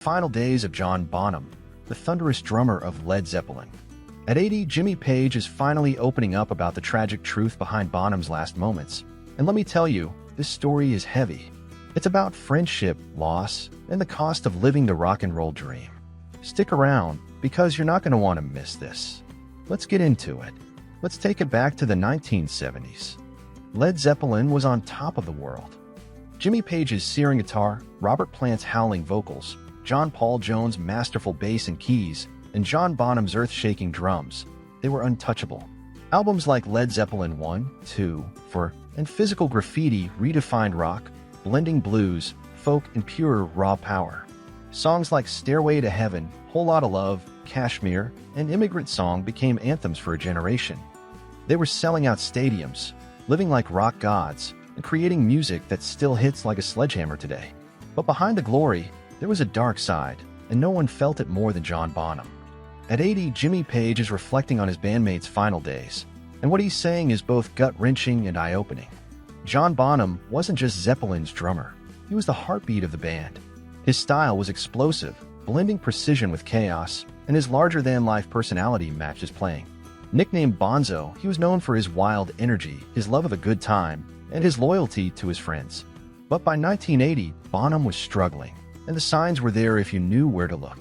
Final days of John Bonham, the thunderous drummer of Led Zeppelin. At 80, Jimmy Page is finally opening up about the tragic truth behind Bonham's last moments. And let me tell you, this story is heavy. It's about friendship, loss, and the cost of living the rock and roll dream. Stick around, because you're not going to want to miss this. Let's get into it. Let's take it back to the 1970s. Led Zeppelin was on top of the world. Jimmy Page's searing guitar, Robert Plant's howling vocals, John Paul Jones' masterful bass and keys, and John Bonham's earth-shaking drums. They were untouchable. Albums like Led Zeppelin 1, 2, 4, and Physical Graffiti redefined rock, blending blues, folk, and pure raw power. Songs like Stairway to Heaven, Whole Lotta Love, Kashmir, and Immigrant Song became anthems for a generation. They were selling out stadiums, living like rock gods, and creating music that still hits like a sledgehammer today. But behind the glory, there was a dark side, and no one felt it more than John Bonham. At 80, Jimmy Page is reflecting on his bandmates' final days, and what he's saying is both gut-wrenching and eye-opening. John Bonham wasn't just Zeppelin's drummer, he was the heartbeat of the band. His style was explosive, blending precision with chaos, and his larger-than-life personality matched his playing. Nicknamed Bonzo, he was known for his wild energy, his love of a good time, and his loyalty to his friends. But by 1980, Bonham was struggling, and the signs were there if you knew where to look.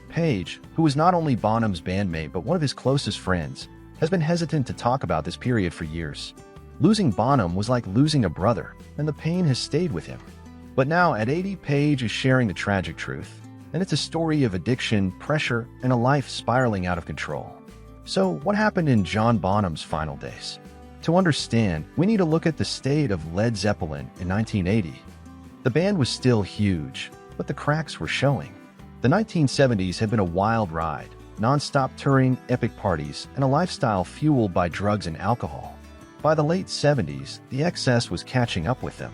Page, who was not only Bonham's bandmate but one of his closest friends, has been hesitant to talk about this period for years. Losing Bonham was like losing a brother, and the pain has stayed with him. But now, at 80, Page is sharing the tragic truth, and it's a story of addiction, pressure, and a life spiraling out of control. So, what happened in John Bonham's final days? To understand, we need to look at the state of Led Zeppelin in 1980. The band was still huge, but the cracks were showing. The 1970s had been a wild ride, non-stop touring, epic parties, and a lifestyle fueled by drugs and alcohol. By the late 70s, the excess was catching up with them.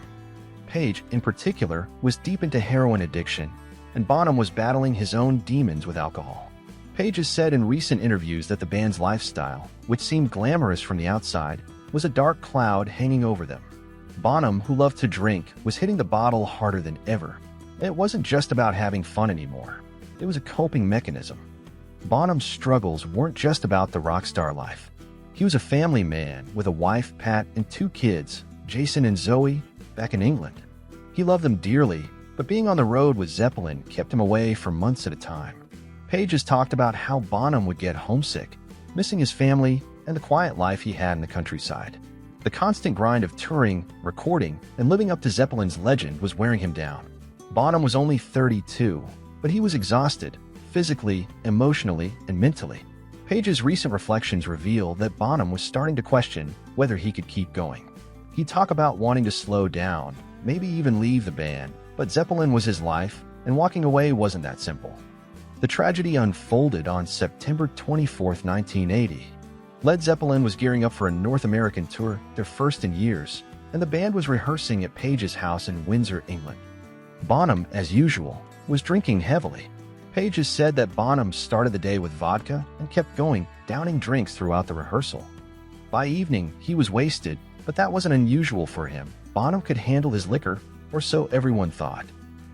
Page, in particular, was deep into heroin addiction, and Bonham was battling his own demons with alcohol. Page has said in recent interviews that the band's lifestyle, which seemed glamorous from the outside, was a dark cloud hanging over them. Bonham, who loved to drink, was hitting the bottle harder than ever. It wasn't just about having fun anymore. It was a coping mechanism. Bonham's struggles weren't just about the rock star life. He was a family man with a wife, Pat, and two kids, Jason and Zoe, back in England. He loved them dearly, but being on the road with Zeppelin kept him away for months at a time. Page has talked about how Bonham would get homesick, missing his family and the quiet life he had in the countryside. The constant grind of touring, recording, and living up to Zeppelin's legend was wearing him down. Bonham was only 32, but he was exhausted, physically, emotionally, and mentally. Page's recent reflections reveal that Bonham was starting to question whether he could keep going. He'd talk about wanting to slow down, maybe even leave the band, but Zeppelin was his life, and walking away wasn't that simple. The tragedy unfolded on September 24, 1980. Led Zeppelin was gearing up for a North American tour, their first in years, and the band was rehearsing at Page's house in Windsor, England. Bonham, as usual, was drinking heavily. Page has said that Bonham started the day with vodka and kept going, downing drinks throughout the rehearsal. By evening, he was wasted, but that wasn't unusual for him. Bonham could handle his liquor, or so everyone thought.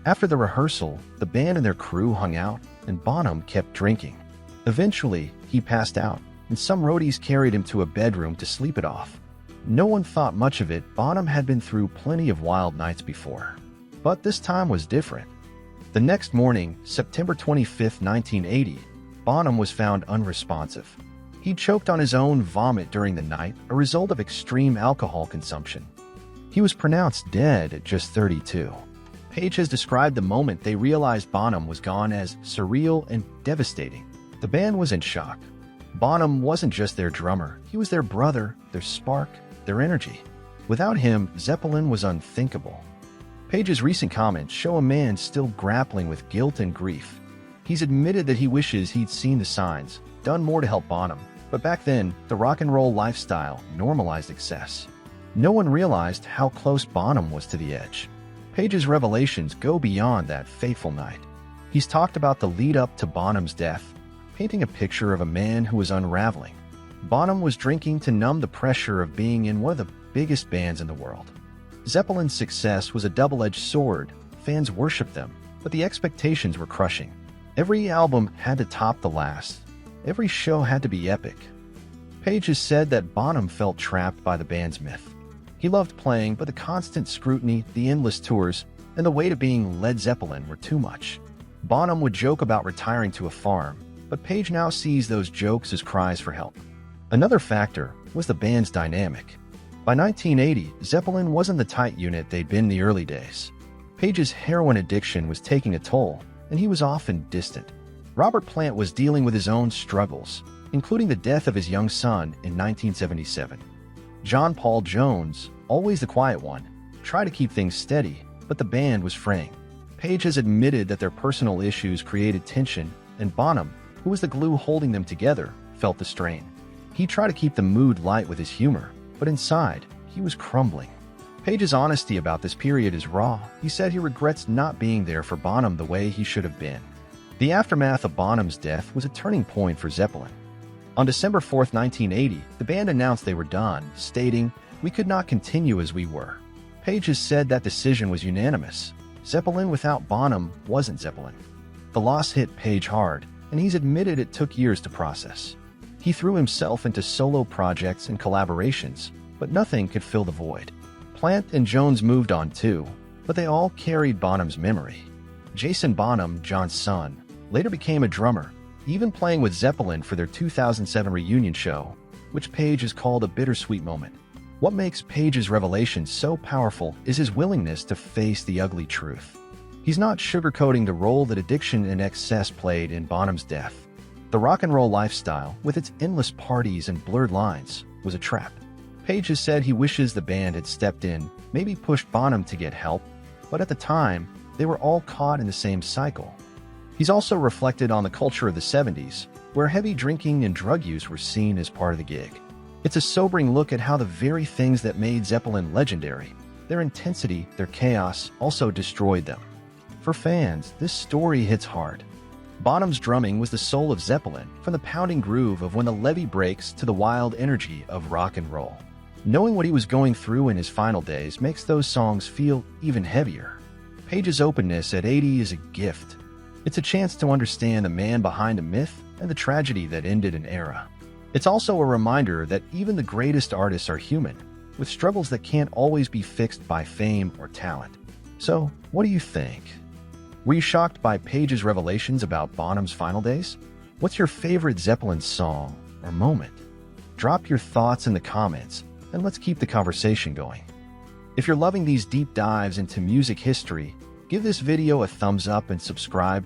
After the rehearsal, the band and their crew hung out, and Bonham kept drinking. Eventually, he passed out, and some roadies carried him to a bedroom to sleep it off. No one thought much of it. Bonham had been through plenty of wild nights before. But this time was different. The next morning, September 25, 1980, Bonham was found unresponsive. He choked on his own vomit during the night, a result of extreme alcohol consumption. He was pronounced dead at just 32. Page has described the moment they realized Bonham was gone as surreal and devastating. The band was in shock. Bonham wasn't just their drummer, he was their brother, their spark, their energy. Without him, Zeppelin was unthinkable. Page's recent comments show a man still grappling with guilt and grief. He's admitted that he wishes he'd seen the signs, done more to help Bonham, but back then, the rock and roll lifestyle normalized excess. No one realized how close Bonham was to the edge. Page's revelations go beyond that fateful night. He's talked about the lead up to Bonham's death, painting a picture of a man who was unraveling. Bonham was drinking to numb the pressure of being in one of the biggest bands in the world. Zeppelin's success was a double-edged sword. Fans worshiped them, but the expectations were crushing. Every album had to top the last. Every show had to be epic. Page has said that Bonham felt trapped by the band's myth. He loved playing, but the constant scrutiny, the endless tours, and the weight of being Led Zeppelin were too much. Bonham would joke about retiring to a farm, but Page now sees those jokes as cries for help. Another factor was the band's dynamic. By 1980, Zeppelin wasn't the tight unit they'd been in the early days. Page's heroin addiction was taking a toll, and he was often distant. Robert Plant was dealing with his own struggles, including the death of his young son in 1977. John Paul Jones, always the quiet one, tried to keep things steady, but the band was fraying. Page has admitted that their personal issues created tension, and Bonham, who was the glue holding them together, felt the strain. He tried to keep the mood light with his humor, but inside, he was crumbling. Page's honesty about this period is raw. He said he regrets not being there for Bonham the way he should have been. The aftermath of Bonham's death was a turning point for Zeppelin. On December 4, 1980, the band announced they were done, stating, "We could not continue as we were." Page has said that decision was unanimous. Zeppelin without Bonham wasn't Zeppelin. The loss hit Page hard, and he's admitted it took years to process. He threw himself into solo projects and collaborations, but nothing could fill the void. Plant and Jones moved on too, but they all carried Bonham's memory. Jason Bonham, John's son, later became a drummer, even playing with Zeppelin for their 2007 reunion show, which Page has called a bittersweet moment. What makes Page's revelation so powerful is his willingness to face the ugly truth. He's not sugarcoating the role that addiction and excess played in Bonham's death. The rock and roll lifestyle, with its endless parties and blurred lines, was a trap. Page has said he wishes the band had stepped in, maybe pushed Bonham to get help, but at the time, they were all caught in the same cycle. He's also reflected on the culture of the 70s, where heavy drinking and drug use were seen as part of the gig. It's a sobering look at how the very things that made Zeppelin legendary, their intensity, their chaos, also destroyed them. For fans, this story hits hard. Bonham's drumming was the soul of Zeppelin, from the pounding groove of When the Levee Breaks to the wild energy of rock and roll. Knowing what he was going through in his final days makes those songs feel even heavier. Page's openness at 80 is a gift. It's a chance to understand the man behind a myth and the tragedy that ended an era. It's also a reminder that even the greatest artists are human, with struggles that can't always be fixed by fame or talent. So, what do you think? Were you shocked by Page's revelations about Bonham's final days? What's your favorite Zeppelin song or moment? Drop your thoughts in the comments, and let's keep the conversation going. If you're loving these deep dives into music history, give this video a thumbs up and subscribe